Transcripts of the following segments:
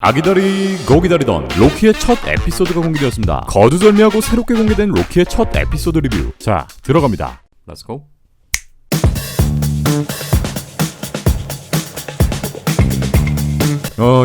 아기다리 고기다리던 로키의 첫 에피소드가 공개되었습니다. 거두절미하고 새롭게 공개된 로키의 첫 에피소드 리뷰. 자, 들어갑니다. 렛츠고.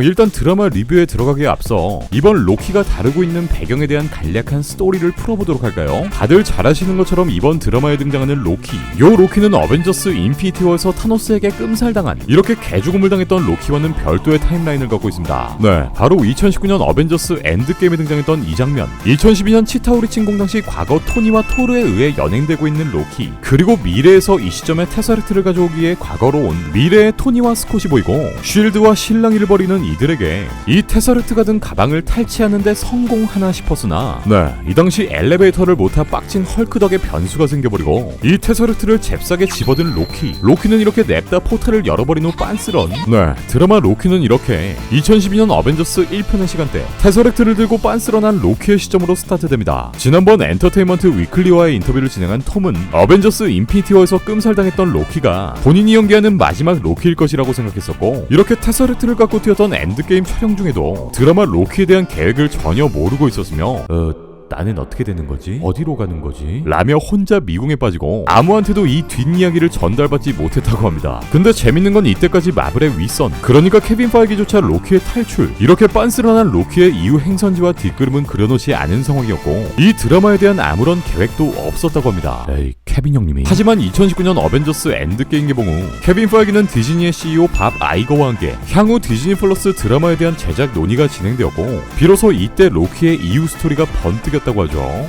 일단 드라마 리뷰에 들어가기에 앞서 이번 로키가 다루고 있는 배경에 대한 간략한 스토리를 풀어보도록 할까요? 다들 잘 아시는 것처럼 이번 드라마에 등장하는 로키, 요 로키는 어벤져스 인피니티 워에서 타노스에게 끔살당한, 이렇게 개죽음을 당했던 로키와는 별도의 타임라인을 갖고 있습니다. 네, 바로 2019년 어벤져스 엔드게임에 등장했던 이 장면, 2012년 치타우리 침공 당시 과거 토니와 토르에 의해 연행되고 있는 로키, 그리고 미래에서 이 시점에 테사르트를 가져오기 위해 과거로 온 미래의 토니와 스콧이 보이고, 쉴드와 실랑이를 벌이는 이들에게 이 테사르트가 든 가방을 탈취하는데 성공하나 싶었으나, 이 당시 엘리베이터를 못 타 빡친 헐크 덕에 변수가 생겨버리고 이 테사르트를 잽싸게 집어든 로키는 이렇게 냅다 포탈을 열어버린 후 빤스런. 드라마 로키는 이렇게 2012년 어벤져스 1편의 시간대 테사르트를 들고 빤스런한 로키의 시점으로 스타트됩니다. 지난번 엔터테인먼트 위클리와의 인터뷰를 진행한 톰은 어벤져스 인피니티 워에서 끔살당했던 로키가 본인이 연기하는 마지막 로키일 것이라고 생각했었고, 이렇게 테사르트를 갖고 뛰었던 엔드게임 촬영 중에도 드라마 로키에 대한 계획을 전혀 모르고 있었으며 나는 어떻게 되는 거지? 어디로 가는 거지? 라며 혼자 미궁에 빠지고 아무한테도 이 뒷이야기를 전달받지 못했다고 합니다. 근데 재밌는 건 이때까지 마블의 윗선, 그러니까 케빈 파이기조차 로키의 탈출, 이렇게 빤스런한 로키의 이후 행선지와 뒷그림은 그려놓지 않은 상황이었고 이 드라마에 대한 아무런 계획도 없었다고 합니다. 에이, 케빈 형님이. 하지만 2019년 어벤져스 엔드게임 개봉 후 케빈 파이기는 디즈니의 CEO 밥 아이거와 함께 향후 디즈니 플러스 드라마에 대한 제작 논의가 진행되었고, 비로소 이때 로키의 이후 스토리가 번뜩였다고 하죠.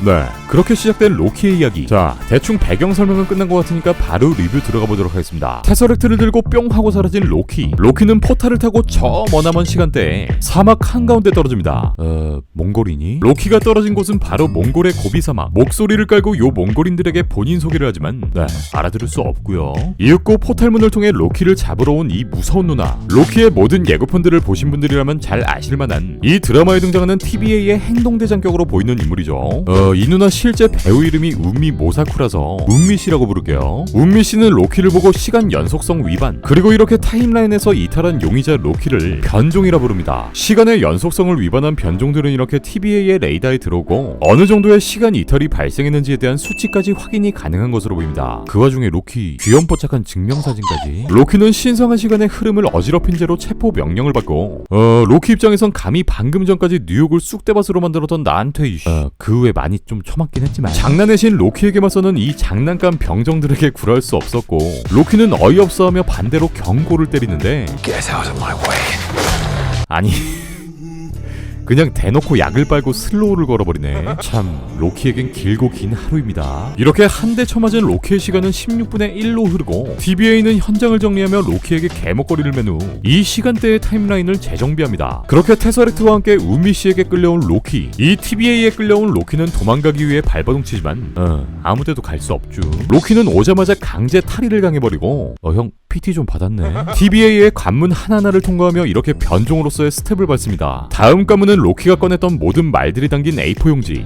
그렇게 시작된 로키의 이야기. 자, 대충 배경 설명은 끝난 것 같으니까 바로 리뷰 들어가 보도록 하겠습니다. 테서렉트를 들고 뿅 하고 사라진 로키는 포탈을 타고 저 머나먼 시간대에 사막 한가운데 떨어집니다. 몽골이니? 로키가 떨어진 곳은 바로 몽골의 고비 사막. 목소리를 깔고 요 몽골인들에게 본인 소개를 하지만 알아들을 수 없고요. 이윽고 포탈문을 통해 로키를 잡으러 온 이 무서운 누나. 로키의 모든 예고편들을 보신 분들이라면 잘 아실만한 이 드라마에 등장하는 TVA의 행동대장격으로 보이는 인물이죠. 이 누나 실제 배우 이름이 운미 모사쿠라서 운미씨라고 부를게요. 운미씨는 로키를 보고 시간 연속성 위반, 그리고 이렇게 타임라인에서 이탈한 용의자 로키를 변종이라 부릅니다. 시간의 연속성을 위반한 변종들은 이렇게 TVA의 레이더에 들어오고 어느 정도의 시간 이탈이 발생했는지에 대한 수치까지 확인이 가능한 것으로 보입니다. 그 와중에 로키 귀염뽀짝한 증명사진까지. 로키는 신성한 시간의 흐름을 어지럽힌 채로 체포 명령을 받고 로키 입장에선 감히 방금 전까지 뉴욕을 쑥대밭으로 만들었던 나한테 그 후에 많이 좀 처맞긴 했지만 장난의 신 로키에게 맞서는 이 장난감 병정들에게 굴할 수 없었고, 로키는 어이없어하며 반대로 경고를 때리는데 아니 그냥 대놓고 약을 빨고 슬로우를 걸어버리네. 참, 로키에겐 길고 긴 하루입니다. 이렇게 한 대 쳐맞은 로키의 시간은 16분의 1로 흐르고 TVA는 현장을 정리하며 로키에게 개목걸이를 맨 후 이 시간대의 타임라인을 재정비합니다. 그렇게 테서렉트와 함께 우미씨에게 끌려온 로키, 이 TVA에 끌려온 로키는 도망가기 위해 발버둥치지만 아무데도 갈 수 없죠. 로키는 오자마자 강제 탈의를 당해버리고 형 PT 좀 받았네. TVA의 관문 하나하나를 통과하며 이렇게 변종으로서의 스텝을 밟습니다. 다음 관문은 로키가 꺼냈던 모든 말들이 담긴 A4 용지.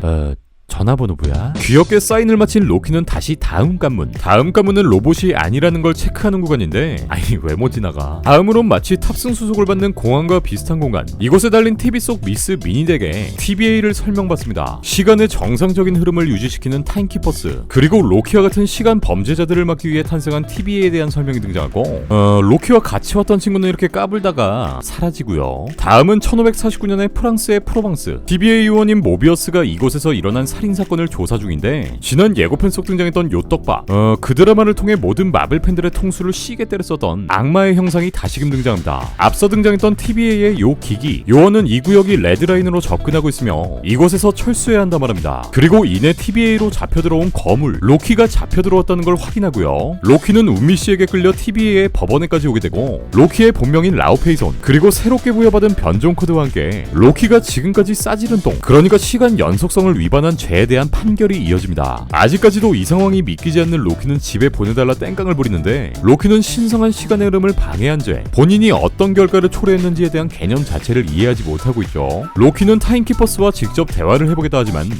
전화번호부야? 귀엽게 사인을 마친 로키는 다시 다음 관문은 로봇이 아니라는 걸 체크하는 구간인데 아니 왜 못 지나가. 다음으론 마치 탑승 수속을 받는 공항과 비슷한 공간, 이곳에 달린 TV 속 미스 미니덱에 TVA를 설명받습니다. 시간의 정상적인 흐름을 유지시키는 타임키퍼스, 그리고 로키와 같은 시간 범죄자들을 막기 위해 탄생한 TVA에 대한 설명이 등장하고 로키와 같이 왔던 친구는 이렇게 까불다가 사라지고요. 다음은 1549년에 프랑스의 프로방스, TVA 요원인 모비어스가 이곳에서 일어난 살인사건을 조사 중인데, 지난 예고편 속 등장했던 요 떡밥, 그 드라마를 통해 모든 마블 팬들의 통수를 시게 때렸었던 악마의 형상이 다시금 등장합니다. 앞서 등장했던 TVA의 요 기기, 요원은 이 구역이 레드라인으로 접근하고 있으며 이곳에서 철수해야 한다 말합니다. 그리고 이내 TVA로 잡혀들어온 거물, 로키가 잡혀들어왔다는 걸 확인하고요. 로키는 운미씨에게 끌려 TVA의 법원에까지 오게 되고, 로키의 본명인 라오페이손, 그리고 새롭게 부여받은 변종 코드와 함께 로키가 지금까지 싸지른 똥, 그러니까 시간 연속성을 위반한 죄에 대한 판결이 이어집니다. 아직까지도 이 상황이 믿기지 않는 로키는 집에 보내달라 땡깡을 부리는데, 로키는 신성한 시간의 흐름을 방해한 죄, 본인이 어떤 결과를 초래했는지에 대한 개념 자체를 이해하지 못하고 있죠. 로키는 타임키퍼스와 직접 대화를 해보겠다 하지만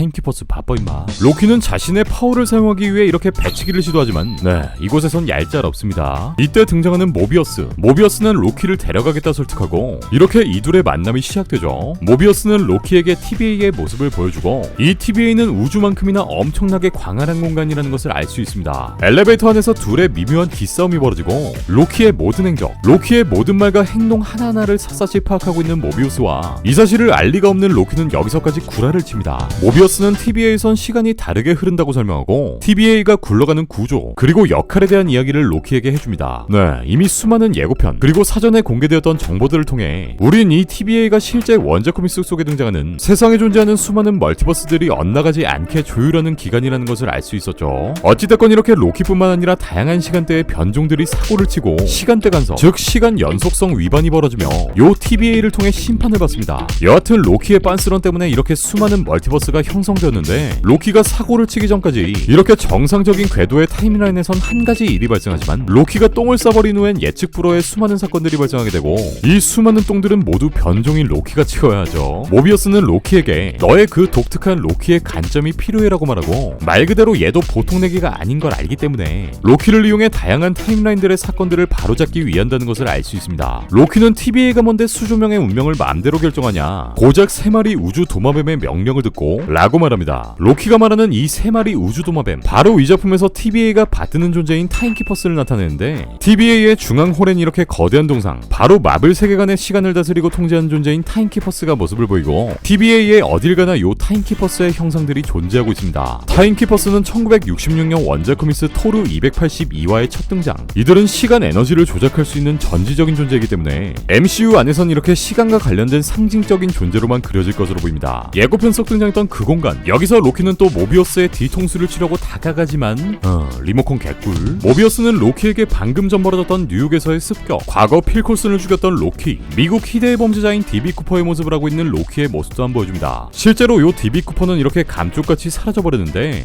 타임키퍼스 바빠 임마. 로키는 자신의 파워를 사용하기 위해 이렇게 배치기를 시도하지만 이곳에선 얄짤없습니다. 이때 등장하는 모비어스는 로키를 데려가겠다 설득하고 이렇게 이둘의 만남이 시작되죠. 모비어스는 로키에게 TBA의 모습을 보여주고 이 TBA는 우주만큼이나 엄청나게 광활한 공간이라는 것을 알 수 있습니다. 엘리베이터 안에서 둘의 미묘한 기싸움이 벌어지고 로키의 모든 행적, 로키의 모든 말과 행동 하나하나를 샅샅이 파악하고 있는 모비우스와 이 사실을 알 리가 없는 로키는 여기서까지 구라를 칩니다. 모비어스는 TBA에선 시간이 다르게 흐른다고 설명하고 TBA가 굴러가는 구조 그리고 역할에 대한 이야기를 로키에게 해줍니다. 이미 수많은 예고편 그리고 사전에 공개되었던 정보들을 통해 우린 이 TBA가 실제 원작 코믹스 속에 등장하는 세상에 존재하는 수많은 멀티버스들이 엇나가지 않게 조율하는 기관이라는 것을 알 수 있었죠. 어찌됐건 이렇게 로키뿐만 아니라 다양한 시간대의 변종들이 사고를 치고 시간대 간섭, 즉 시간 연속성 위반이 벌어지며 요 TBA를 통해 심판을 받습니다. 여하튼 로키의 빤스런 때문에 이렇게 수많은 멀티버스가 형성되었는데 로키가 사고를 치기 전까지 이렇게 정상적인 궤도의 타임라인에선 한 가지 일이 발생하지만 로키가 똥을 싸버린 후엔 예측 불허의 수많은 사건들이 발생하게 되고 이 수많은 똥들은 모두 변종인 로키가 치워야 하죠. 모비어스는 로키에게 너의 그 독특한 로키의 관점이 필요해라고 말하고 말 그대로 얘도 보통 내기가 아닌 걸 알기 때문에 로키를 이용해 다양한 타임라인들의 사건들을 바로잡기 위한다는 것을 알 수 있습니다. 로키는 TBA가 뭔데 수조명의 운명을 마음대로 결정하냐, 고작 3마리 우주 도마뱀의 명령을 듣고 라고 말합니다. 로키가 말하는 이 3마리 우주 도마뱀, 바로 이 작품에서 TBA가 받드는 존재인 타임키퍼스를 나타내는데 TBA의 중앙홀엔 이렇게 거대한 동상, 바로 마블 세계관의 시간을 다스리고 통제하는 존재인 타임키퍼스가 모습을 보이고 TBA의 어딜 가나 요 타임키퍼스의 형상들이 존재하고 있습니다. 타임키퍼스는 1966년 원작 코믹스 토르 282화의 첫 등장. 이들은 시간 에너지를 조작할 수 있는 전지적인 존재이기 때문에 MCU 안에선 이렇게 시간과 관련된 상징적인 존재로만 그려질 것으로 보입니다. 예고편 속 등장했던 그 공간, 여기서 로키는 또 모비어스의 뒤통수를 치려고 다가가지만 리모컨 개꿀. 모비어스는 로키에게 방금 전 벌어졌던 뉴욕에서의 습격, 과거 필 콜슨을 죽였던 로키, 미국 희대의 범죄자인 DB 쿠퍼의 모습을 하고 있는 로키의 모습도 한번 보여줍니다. 실제로 요 DB 쿠퍼는 이렇게 감쪽같이 사라져버렸는데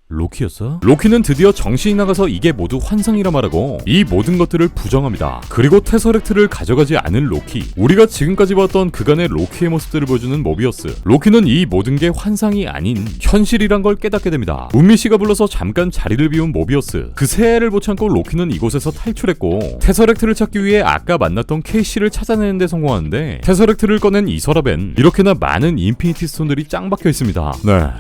로키였어? 로키는 드디어 정신이 나가서 이게 모두 환상이라 말하고 이 모든 것들을 부정합니다. 그리고 테서렉트를 가져가지 않은 로키, 우리가 지금까지 봤던 그간의 로키의 모습들을 보여주는 모비어스. 로키는 이 모든 게 환상이 아닌 현실이란 걸 깨닫게 됩니다. 운미씨가 불러서 잠깐 자리를 비운 모비어스, 그 새해를 못 참고 로키는 이곳에서 탈출했고 테서렉트를 찾기 위해 아까 만났던 케이씨를 찾아내는 데 성공하는데 테서렉트를 꺼낸 이 서랍엔 이렇게나 많은 인피니티 스톤들이 짱 박혀 있습니다.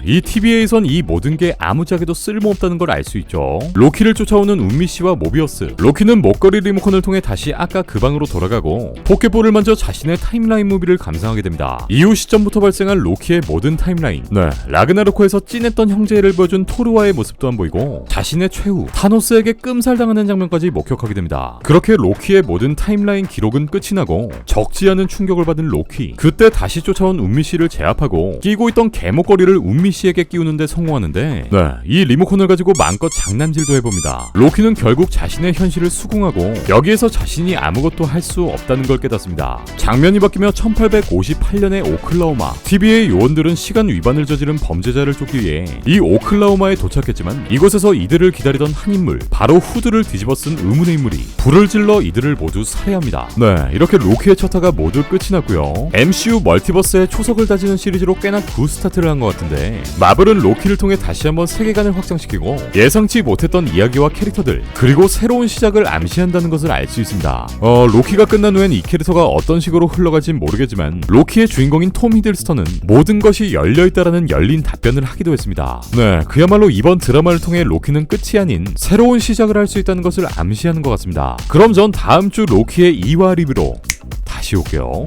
이 TBA에선 이 모든 게 아무짝에도 쓸모없다는 걸 알 수 있죠. 로키를 쫓아오는 운미씨와 모비어스, 로키는 목걸이 리모컨을 통해 다시 아까 그 방으로 돌아가고 포켓볼을 만져 자신의 타임라인 무비를 감상하게 됩니다. 이후 시점부터 발생한 로키의 모든 타임라인, 라그나로크에서 찐했던 형제를 보여준 토르와의 모습도 안 보이고 자신의 최후 타노스에게 끔살당하는 장면까지 목격하게 됩니다. 그렇게 로키의 모든 타임라인 기록은 끝이 나고 적지 않은 충격을 받은 로키, 그때 다시 쫓아온 운미씨를 제압하고 끼고 있던 개목걸이를 운미씨에게 끼우는 데 성공하는데 이 리모컨을 가지고 마음껏 장난질도 해봅니다. 로키는 결국 자신의 현실을 수긍하고 여기에서 자신이 아무것도 할 수 없다는 걸 깨닫습니다. 장면이 바뀌며 1858년의 오클라호마, TBA 요원들은 시간 위반을 저지른 범죄자를 쫓기 위해 이 오클라호마에 도착했지만 이곳에서 이들을 기다리던 한 인물, 바로 후드를 뒤집어 쓴 의문의 인물이 불을 질러 이들을 모두 살해합니다. 이렇게 로키의 첫 화가 모두 끝이 났고요. MCU 멀티버스의 초석을 다지는 시리즈로 꽤나 굿 스타트를 한 것 같은데 마블은 로키를 통해 다시 한번 세계관을 확장시키고 예상치 못했던 이야기와 캐릭터들, 그리고 새로운 시작을 암시한다는 것을 알 수 있습니다. 로키가 끝난 후엔 이 캐릭터가 어떤 식으로 흘러갈진 모르겠지만 로키의 주인공인 톰 히들스턴은 모든 것이 열려있다라는 열린 답변을 하기도 했습니다. 그야말로 이번 드라마를 통해 로키는 끝이 아닌 새로운 시작을 할 수 있다는 것을 암시하는 것 같습니다. 그럼 전 다음 주 로키의 2화 리뷰로 다시 올게요.